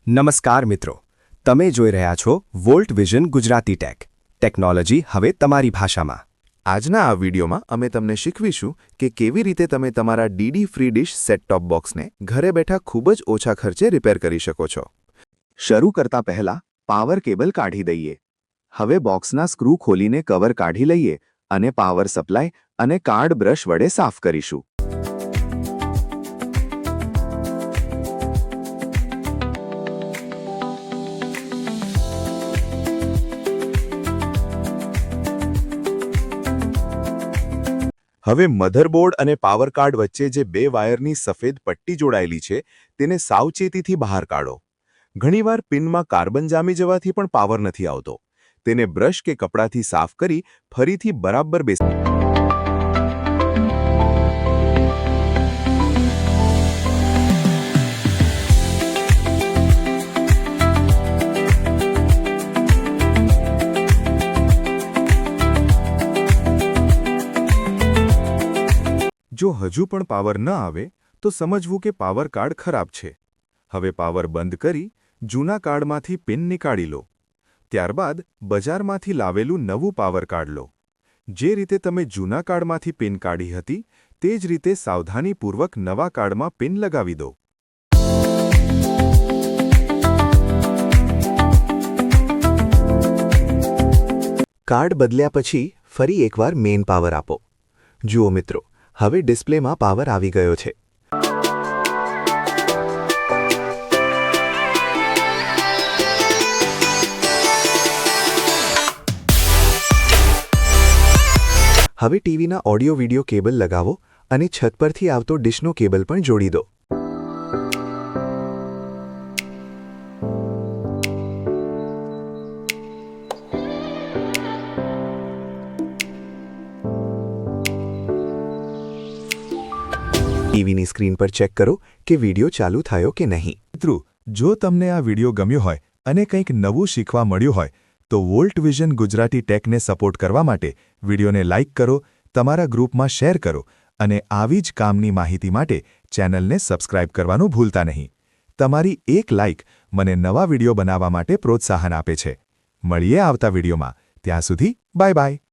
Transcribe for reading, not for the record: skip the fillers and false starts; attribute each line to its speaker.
Speaker 1: નમસ્કાર મિત્રો, તમે જોઈ રહ્યા છો Volt Vision Gujarati tech technology હવે તમારી ભાષામાં।
Speaker 2: આજના આ વિડીયોમાં અમે તમને શીખવીશું કે કેવી રીતે તમે તમારા DD free dish set top બોક્સને ઘરે બેઠા ખૂબ જ ઓછા ખર્ચે રિપેર કરી શકો છો। શરૂ કરતા પહેલા પાવર કેબલ કાઢી દઈએ। હવે બોક્સના સ્ક્રૂ ખોલીને કવર કાઢી લઈએ અને પાવર સપ્લાય અને કાર્ડ બ્રશ વડે સાફ કરીશું। હવે મધરબોર્ડ અને પાવર કાર્ડ વચ્ચે જે બે વાયરની સફેદ પટ્ટી જોડાયેલી છે તેને સાવચેતીથી બહાર કાઢો। ઘણીવાર પિનમાં કાર્બન જામી જવાથી પણ પાવર નથી આવતો। તેને બ્રશ કે કપડાથી સાફ કરી ફરીથી બરાબર બેસી જો હજુ પણ પાવર ન આવે તો સમજવું કે પાવર કાર્ડ ખરાબ છે। હવે પાવર બંધ કરી જૂના કાર્ડમાંથી પિન નીકાળી લો। ત્યારબાદ બજારમાંથી લાવેલું નવું પાવર કાર્ડ લો। જે રીતે તમે જૂના કાર્ડમાંથી પિન કાઢી હતી તે જ રીતે સાવધાનીપૂર્વક નવા કાર્ડમાં પિન લગાવી દો। કાર્ડ બદલ્યા પછી ફરી એકવાર મેઇન પાવર આપો। જુઓ મિત્રો, હવે ડિસ્પ્લેમાં પાવર આવી ગયો છે। હવે ટીવીના ઓડિયો વિડિયો કેબલ લગાવો અને છત પરથી આવતો ડિશનો કેબલ પણ જોડી દો। ટીવીની સ્ક્રીન પર ચેક કરો કે વિડિયો ચાલુ થયો કે નહીં। મિત્રો, જો તમને આ વિડિયો ગમ્યો હોય અને કંઈક નવું શીખવા મળ્યું હોય તો વોલ્ટ વિઝન ગુજરાતી ટેકને સપોર્ટ કરવા માટે વિડિયોને લાઇક કરો, તમારા ગ્રુપમાં શેર કરો અને આવી જ કામની માહિતી માટે ચેનલને સબસ્ક્રાઇબ કરવાનું ભૂલતા નહીં। તમારી એક લાઇક મને નવા વિડિયો બનાવવા માટે પ્રોત્સાહન આપે છે। મળીએ આવતા વિડિયોમાં। ત્યાં સુધી બાય બાય।